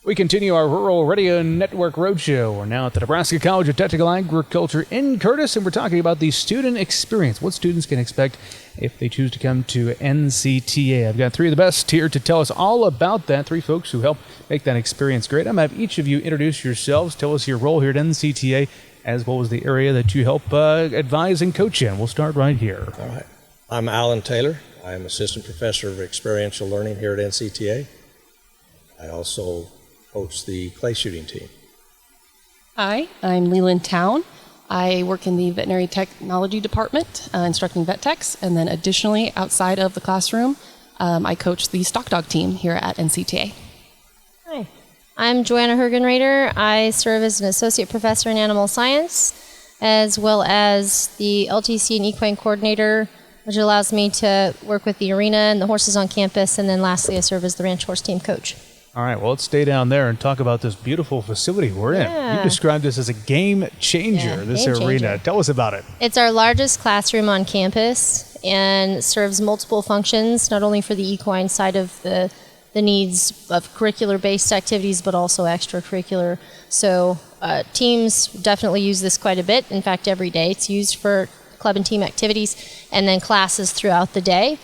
We continue our Rural Radio Network Roadshow. We're now at the Nebraska College of Technical Agriculture in Curtis, and we're talking about the student experience, what students can expect if they choose to come to NCTA. I've got three of the best here to tell us all about that, three folks who help make that experience great. I'm going to have each of you introduce yourselves, tell us your role here at NCTA, as well as the area that you help advise and coach in. We'll start right here. All right. I'm Allan Taylor. I'm Assistant Professor of Experiential Learning here at NCTA. I also coach the clay shooting team. Hi, I'm Leighlynn Towne. I work in the Veterinary Technology department, instructing vet techs, and then additionally, outside of the classroom, I coach the stock dog team here at NCTA. Hi, I'm Joanna Hergenreder. I serve as an Associate Professor in Animal Science, as well as the LTC and Equine Coordinator, which allows me to work with the arena and the horses on campus, and then lastly, I serve as the ranch horse team coach. All right, well, let's stay down there and talk about this beautiful facility we're in. You described this as a game changer, this arena. Tell us about it. It's our largest classroom on campus and serves multiple functions, not only for the equine side of the needs of curricular-based activities, but also extracurricular. So teams definitely use this quite a bit. In fact, every day it's used for club and team activities, and then classes throughout the day.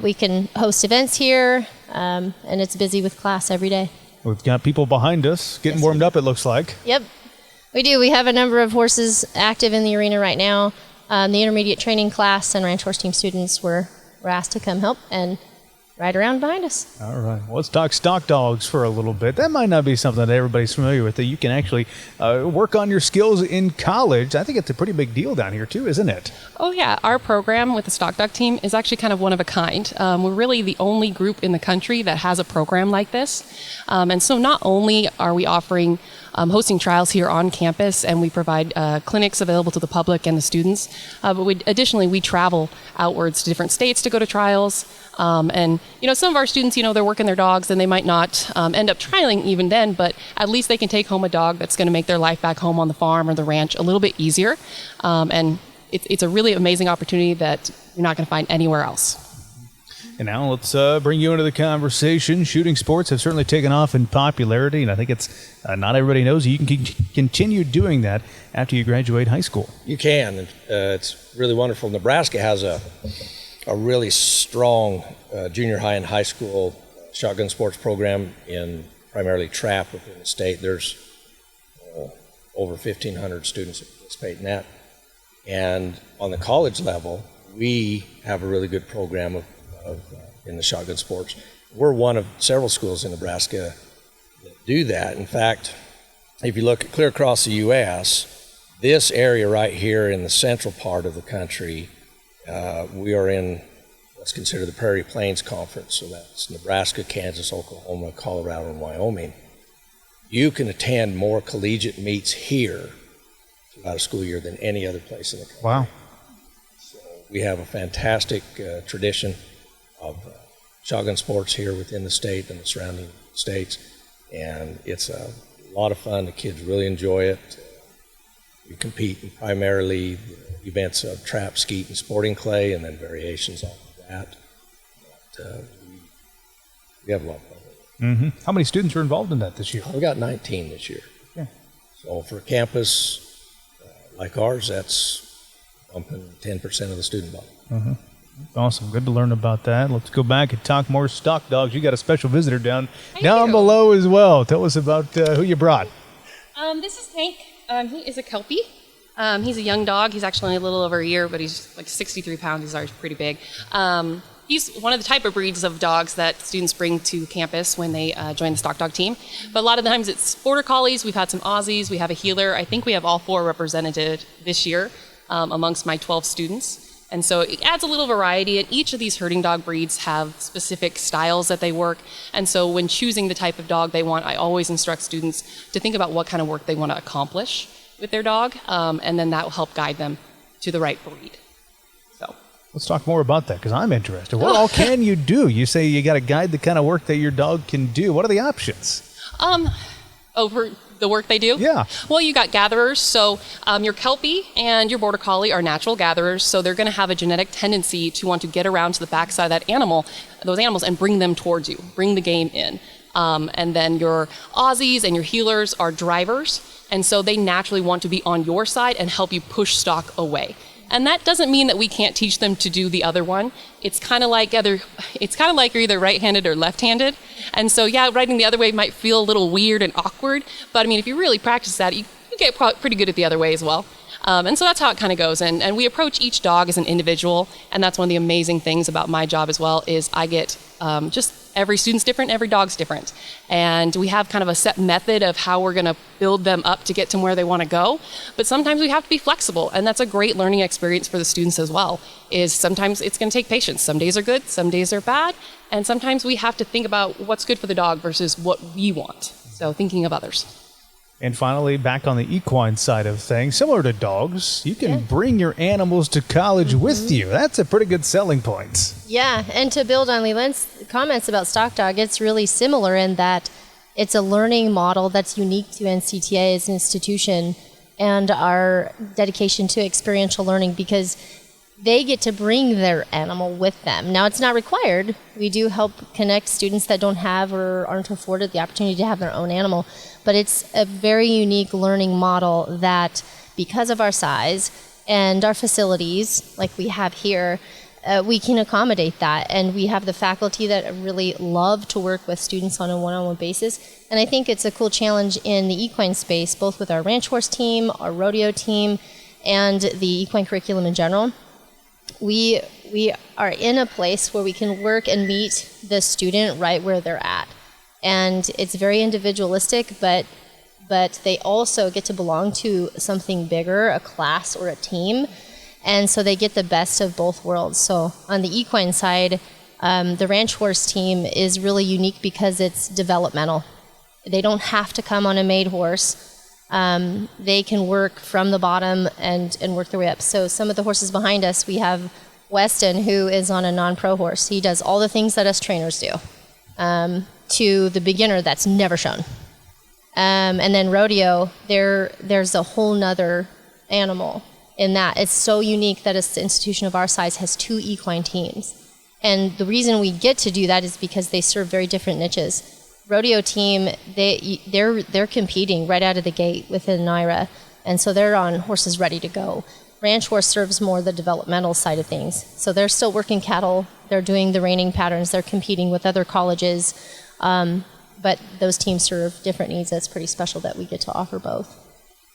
We can host events here, and it's busy with class every day. We've got people behind us getting warmed up, it looks like. Yep, we do. We have a number of horses active in the arena right now. The intermediate training class and ranch horse team students were asked to come help and ride around behind us. All right. Well, let's talk stock dogs for a little bit. That might not be something that everybody's familiar with, that you can actually work on your skills in college. I think it's a pretty big deal down here, too, isn't it? Oh, yeah. Our program with the stock dog team is actually kind of one of a kind. We're really the only group in the country that has a program like this. And so not only are we offering hosting trials here on campus, and we provide clinics available to the public and the students, but additionally, we travel outwards to different states to go to trials. And, some of our students, they're working their dogs and they might not end up trialing even then, but at least they can take home a dog that's going to make their life back home on the farm or the ranch a little bit easier. And it's a really amazing opportunity that you're not going to find anywhere else. And now let's bring you into the conversation. Shooting sports have certainly taken off in popularity, and I think it's not everybody knows you can continue doing that after you graduate high school. You can. It's really wonderful. Nebraska has a really strong junior high and high school shotgun sports program in primarily trap within the state. There's over 1,500 students that participate in that. And on the college level, we have a really good program in the shotgun sports. We're one of several schools in Nebraska that do that. In fact, if you look clear across the U.S., this area right here in the central part of the country, we are in what's considered the Prairie Plains Conference, so that's Nebraska, Kansas, Oklahoma, Colorado, and Wyoming. You can attend more collegiate meets here throughout a school year than any other place in the country. Wow. So we have a fantastic tradition of shotgun sports here within the state and the surrounding states, and it's a lot of fun. The kids really enjoy it. We compete in primarily the events of trap, skeet, and sporting clay, and then variations off of that. But, we have a lot of fun with it. How many students are involved in that this year? We got 19 this year. Yeah. So for a campus like ours, that's bumping 10% of the student body. Awesome. Good to learn about that. Let's go back and talk more stock dogs. You got a special visitor down below as well. Tell us about who you brought. This is Hank. He is a Kelpie. He's a young dog. He's actually only a little over a year, but he's like 63 pounds. He's already pretty big. He's one of the type of breeds of dogs that students bring to campus when they join the stock dog team. But a lot of the times it's border collies. We've had some Aussies. We have a healer. I think we have all 4 represented this year amongst my 12 students. And so it adds a little variety, and each of these herding dog breeds have specific styles that they work. And so when choosing the type of dog they want, I always instruct students to think about what kind of work they want to accomplish with their dog, and then that will help guide them to the right breed. So let's talk more about that, because I'm interested. What all can you do? You say you got to guide the kind of work that your dog can do. What are the options? For the work they do? Yeah. Well, you got gatherers. So your Kelpie and your Border Collie are natural gatherers. So they're going to have a genetic tendency to want to get around to the backside of those animals, and bring them towards you, bring the game in. And then your Aussies and your healers are drivers. And so they naturally want to be on your side and help you push stock away. And that doesn't mean that we can't teach them to do the other one. It's kind of like you're either right-handed or left-handed. And so, yeah, riding the other way might feel a little weird and awkward. But I mean, if you really practice that, you get pretty good at the other way as well. And so that's how it kind of goes. And we approach each dog as an individual. And that's one of the amazing things about my job as well, is I get just every student's different, every dog's different. And we have kind of a set method of how we're going to build them up to get to where they want to go. But sometimes we have to be flexible. And that's a great learning experience for the students as well, is sometimes it's going to take patience. Some days are good, some days are bad. And sometimes we have to think about what's good for the dog versus what we want. So thinking of others. And finally, back on the equine side of things, similar to dogs, you can bring your animals to college with you. That's a pretty good selling point. Yeah, and to build on Leighlyn's comments about Stock Dog, it's really similar in that it's a learning model that's unique to NCTA as an institution and our dedication to experiential learning, because they get to bring their animal with them. Now, it's not required. We do help connect students that don't have or aren't afforded the opportunity to have their own animal. But it's a very unique learning model that, because of our size and our facilities, like we have here, we can accommodate that. And we have the faculty that really love to work with students on a one-on-one basis. And I think it's a cool challenge in the equine space, both with our ranch horse team, our rodeo team, and the equine curriculum in general. We are in a place where we can work and meet the student right where they're at. And it's very individualistic, but they also get to belong to something bigger, a class or a team. And so they get the best of both worlds. So on the equine side, the ranch horse team is really unique because it's developmental. They don't have to come on a made horse. They can work from the bottom and work their way up. So some of the horses behind us, we have Weston, who is on a non-pro horse. He does all the things that us trainers do, to the beginner that's never shown. And then rodeo, there's a whole nother animal in that. It's so unique that an institution of our size has 2 equine teams. And the reason we get to do that is because they serve very different niches. Rodeo team, they're competing right out of the gate within NYRA, and so they're on horses ready to go. Ranch horse serves more the developmental side of things. So they're still working cattle, they're doing the reining patterns, they're competing with other colleges, but those teams serve different needs. That's pretty special that we get to offer both.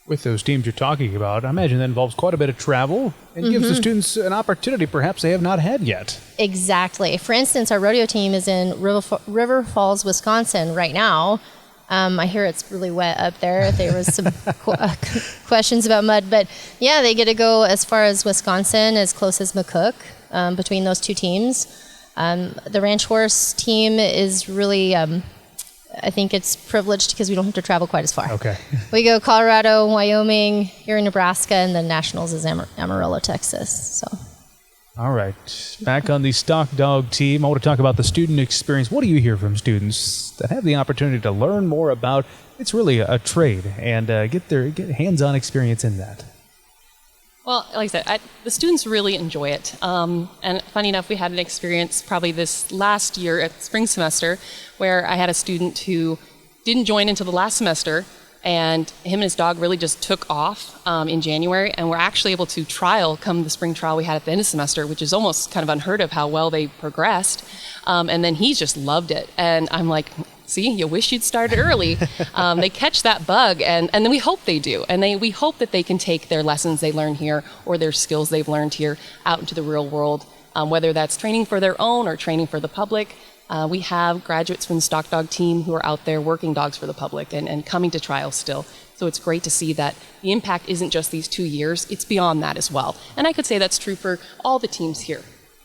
With those teams you're talking about, I imagine that involves quite a bit of travel and gives the students an opportunity perhaps they have not had yet. Exactly. For instance, our rodeo team is in River Falls, Wisconsin right now. I hear it's really wet up there. There was some questions about mud. But yeah, they get to go as far as Wisconsin, as close as McCook, between those 2 teams. The ranch horse team is really... I think it's privileged because we don't have to travel quite as far. Okay. We go Colorado, Wyoming, here in Nebraska, and then Nationals is Amarillo, Texas. So. All right. Back on the Stock Dog team, I want to talk about the student experience. What do you hear from students that have the opportunity to learn more about, it's really a trade, and get hands-on experience in that? Well, like I said, the students really enjoy it. And funny enough, we had an experience probably this last year at spring semester where I had a student who didn't join into the last semester, and him and his dog really just took off in January, and we're actually able to trial come the spring trial we had at the end of the semester, which is almost kind of unheard of how well they progressed. And then he just loved it. And I'm like, see, you wish you'd started early. They catch that bug, and then we hope they do. And we hope that they can take their lessons they learn here or their skills they've learned here out into the real world, whether that's training for their own or training for the public. We have graduates from the Stock Dog team who are out there working dogs for the public and coming to trials still. So it's great to see that the impact isn't just these 2 years, it's beyond that as well. And I could say that's true for all the teams here.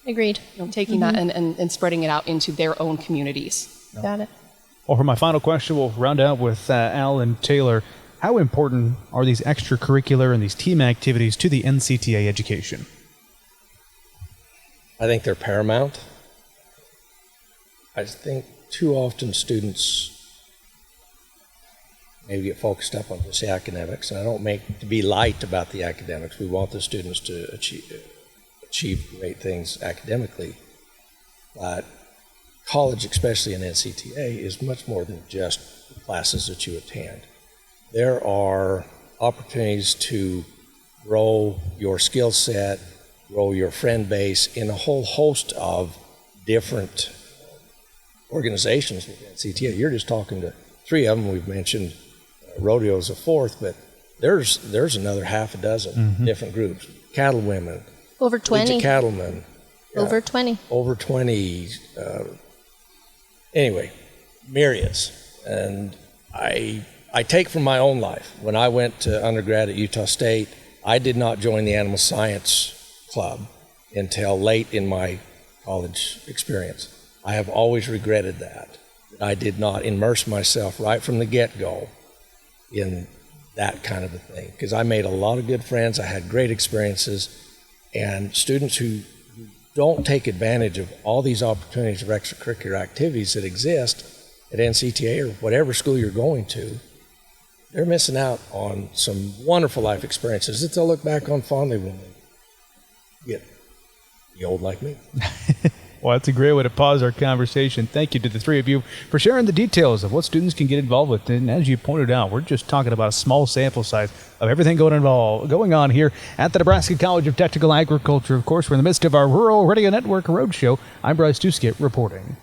Agreed. Taking that and spreading it out into their own communities. Got it. Well, for my final question, we'll round out with Allan Taylor. How important are these extracurricular and these team activities to the NCTA education? I think they're paramount. I think too often students maybe get focused up on just the academics, and I don't make to be light about the academics. We want the students to achieve great things academically, but college, especially in NCTA, is much more than just the classes that you attend. There are opportunities to grow your skill set, grow your friend base in a whole host of different organizations with NCTA. You're just talking to 3 of them. We've mentioned rodeo's a 4th, but there's another half a dozen different groups. Cattle women. Over 20. Cattlemen. Yeah, Over 20. Over 20. Anyway, myriads. And I take from my own life. When I went to undergrad at Utah State, I did not join the animal science club until late in my college experience. I have always regretted that I did not immerse myself right from the get-go in that kind of a thing, because I made a lot of good friends. I had great experiences, and students who don't take advantage of all these opportunities of extracurricular activities that exist at NCTA or whatever school you're going to, they're missing out on some wonderful life experiences that they'll look back on fondly when they get old like me. Well, that's a great way to pause our conversation. Thank you to the 3 of you for sharing the details of what students can get involved with. And as you pointed out, we're just talking about a small sample size of everything going on here at the Nebraska College of Technical Agriculture. Of course, we're in the midst of our Rural Radio Network Roadshow. I'm Bryce Duskett reporting.